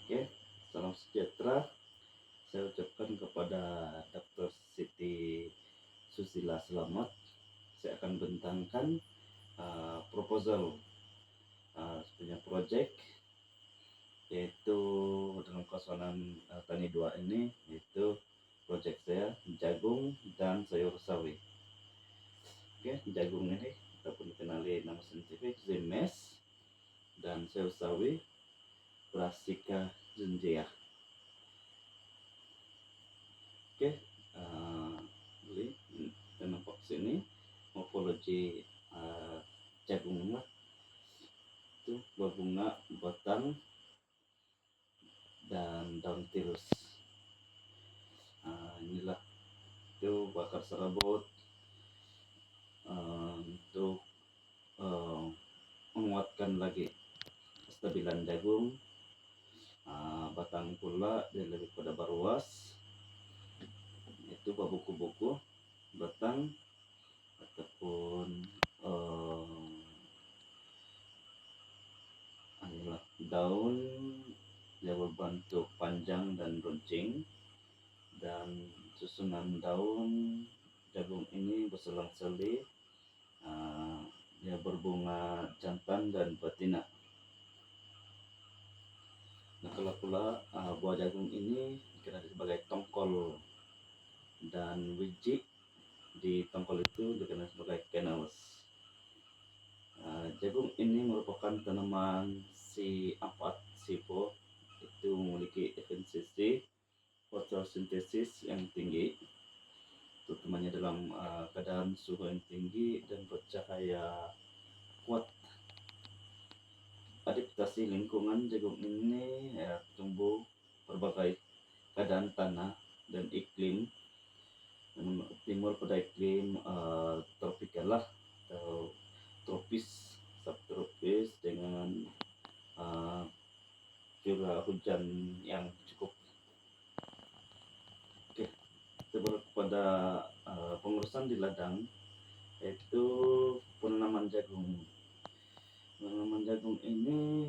Oke, salam sejahtera. Saya ucapkan kepada Dr. Siti Susila selamat. Saya akan bentangkan proposal punya project, yaitu dalam kawasan Tani 2 ini, yaitu project saya jagung dan sayur sawi. Oke, jagung ini ataupun dikenali nama saintifik Zemes, dan sayur sawi Brassica zunzea. Oke, beli dan nampak sini morfologi jagungnya itu berbunga, batang, dan daun tirus. Inilah itu bakar serabut untuk menguatkan lagi kestabilan jagung. Batang pula dia lebih pada baruas, itu buku-buku batang ataupun inilah daun yang berbentuk panjang dan runcing, dan susunan daun jagung ini berselang-seli. Dia berbunga jantan dan betina. Nah, kalau pula buah jagung ini dikenal sebagai tongkol, dan biji di tongkol itu dikenal sebagai kernels. Jagung ini merupakan tanaman C4 SIFO, itu memiliki efisiensi fotosintesis yang tinggi, terutamanya dalam keadaan suhu yang tinggi dan bercahaya kuat. Adaptasi lingkungan jagung ini tumbuh berbagai keadaan tanah dan iklim. Timur pada iklim tropikal atau tropis, subtropis, dengan curah hujan yang cukup. Oke, sebelum pada pengurusan di ladang, yaitu penanaman jagung. Penanaman jagung ini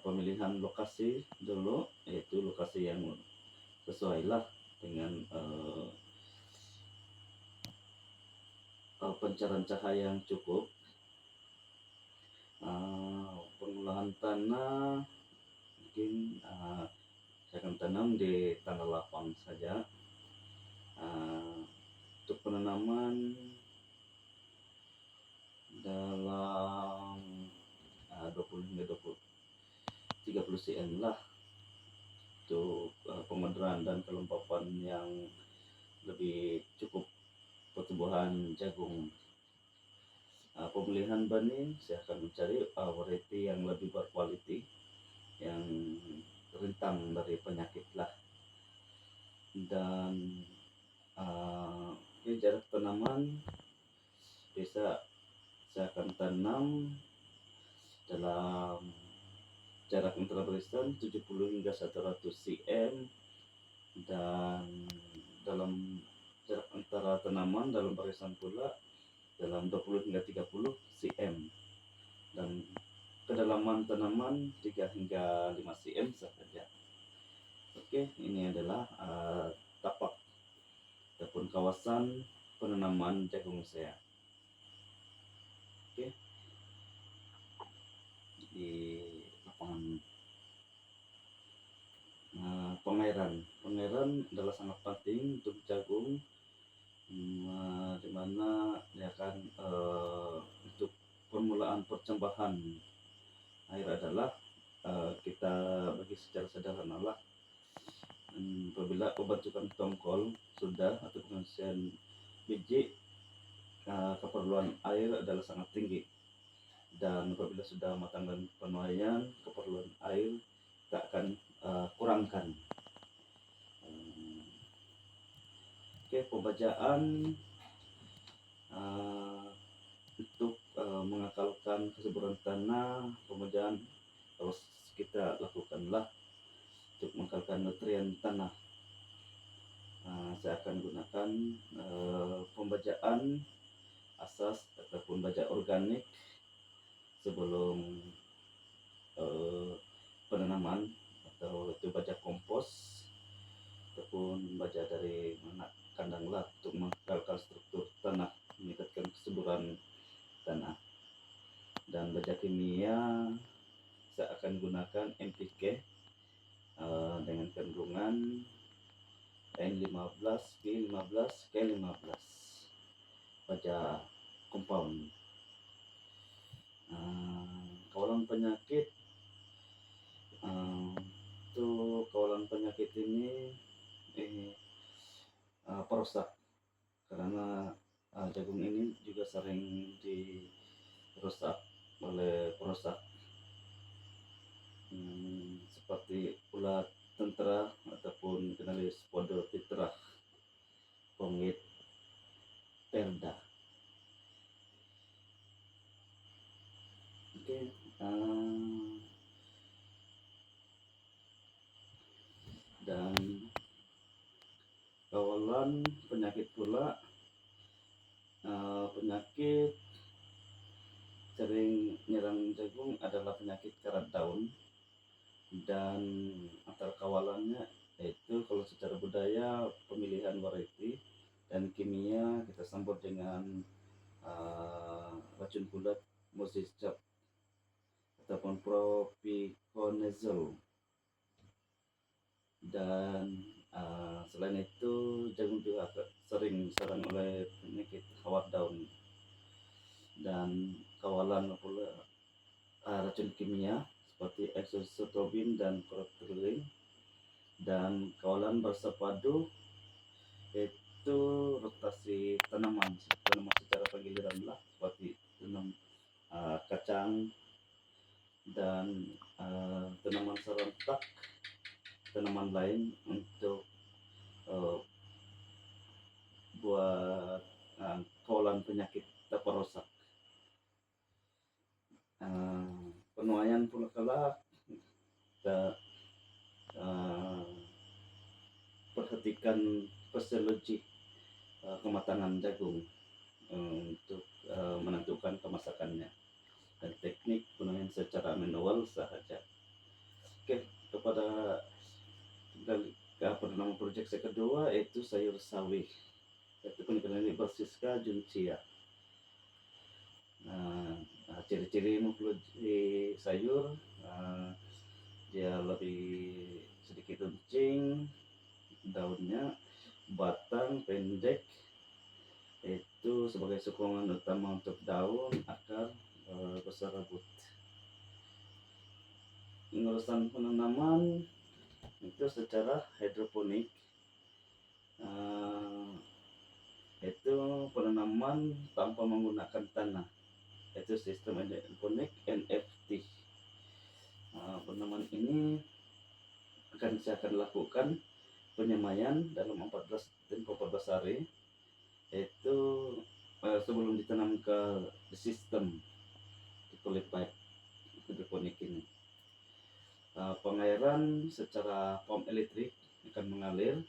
pemilihan lokasi dulu, yaitu lokasi yang sesuai lah dengan pencerahan cahaya yang cukup. Pengolahan tanah mungkin saya akan tanam di tanah lapang saja. Untuk penanaman dalam 20 hingga 30 cm lah untuk pemederan dan kelembapan yang lebih cukup pertumbuhan jagung. Pemilihan benih saya akan mencari variety yang lebih berkualiti, yang rentang dari penyakit lah. Dan jarak tanaman bisa saya akan tanam dalam jarak antara barisan 70 hingga 100 cm, dan dalam jarak antara tanaman dalam barisan pula dalam 20 hingga 30 cm, dan kedalaman tanaman 3 hingga 5 cm saja. Oke, ini adalah tapak ataupun kawasan penanaman jagung saya. Oke, di lapangan. Pengairan adalah sangat penting untuk jagung, di mana dia akan untuk permulaan percambahan air adalah kita bagi secara sederhana lah. Apabila pembentukan tongkol sudah atau pengisian biji, keperluan air adalah sangat tinggi, dan apabila sudah matang dan penuaian, keperluan air kita akan kurangkan. Oke, pembajaan untuk mengakalkan kesuburan tanah. Pembajaan harus kita lakukanlah untuk mengakalkan nutrien tanah. Saya akan gunakan pembajaan asas ataupun baja organik sebelum penanaman tanaman, atau itu baja kompos ataupun baja dari mana kandang lah, untuk mengekalkan struktur tanah, meningkatkan kesuburan tanah. Dan baja kimia saya akan gunakan NPK dengan kandungan N15 K15 K15 baja compound. Kawalan penyakit kawalan penyakit ini perusak, karena jagung ini juga sering dirusak oleh perusak seperti ulat tentera ataupun kenali Spodoptera pongit perda. Oke, dan kawalan penyakit pula, penyakit sering menyerang jagung adalah penyakit karat daun, dan antara kawalannya yaitu kalau secara budaya pemilihan varieti, dan kimia kita sambut dengan racun kulat Mosiscap ataupun propiconazole. Dan selain itu jagung juga sering diserang oleh penyakit hawat daun, dan kawalan pula racun kimia seperti exostrobin dan chlorotoluene. Dan kawalan bersepadu itu rotasi tanaman secara pagiliran lah, seperti tanam kacang dan tanaman serentak tanaman lain untuk buat kawalan penyakit perusak. Penuaian pula kala kita perhatikan fisiologi kematangan jagung untuk menentukan kemasakannya, dan teknik penuaian secara manual sahaja. Oke, kepada nama proyek saya kedua yaitu sayur sawi, yaitu penikanan Bersiska juncia. Ciri-ciri mempelajari sayur, dia lebih sedikit runcing daunnya, batang pendek, itu sebagai sokongan utama untuk daun, akar berserabut. Pengurusan penanaman itu secara hidroponik, itu penanaman tanpa menggunakan tanah, itu sistem hidroponik NFT. Penanaman ini saya akan lakukan penyemaian dalam 14 hari, yaitu sebelum ditanam ke sistem di kulit pipe hidroponik ini. Pengairan secara pom elektrik akan mengalir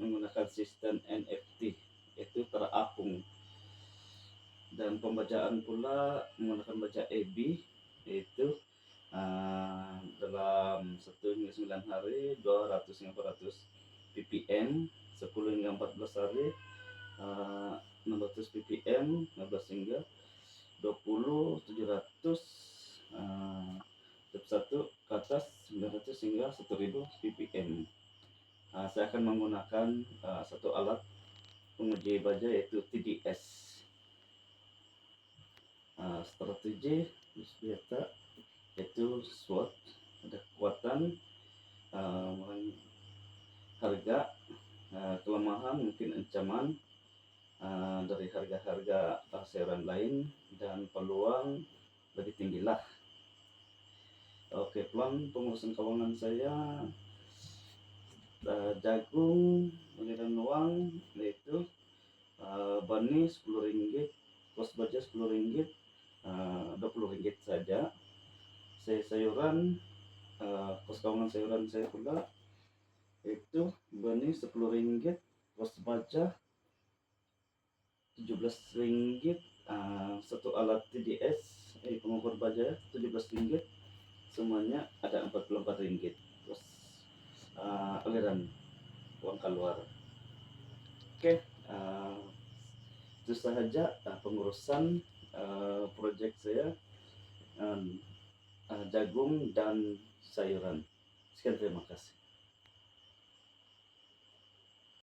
menggunakan sistem NFT, yaitu terapung. Dan pembajaan pula menggunakan baja EB, yaitu dalam 1 hingga 9 hari 200 hingga 400 ppm, 10 hingga 14 hari 600 ppm, 15 hingga 20 700, step 1 ke atas 900 hingga 1000 ppm. Saya akan menggunakan satu alat penguji baja yaitu TDS. Strategi biasa yaitu SWOT, ada kekuatan, harga, kelemahan, mungkin ancaman dari harga-harga sayuran lain, dan peluang lebih tinggi lah. Oke, peluang pengurusan keuangan saya, jagung aliran uang yaitu bani Rp10, kos baja Rp10, Rp20 saja. Sayuran, kos keuangan sayuran saya pula itu bani Rp10, kos baja Rp17, satu alat TDS pengukur baja Rp17, semuanya ada 44 ringgit. Terus aliran uang keluar. Oke, itu saja pengurusan proyek saya, jagung dan sayuran. Sekian, terima kasih.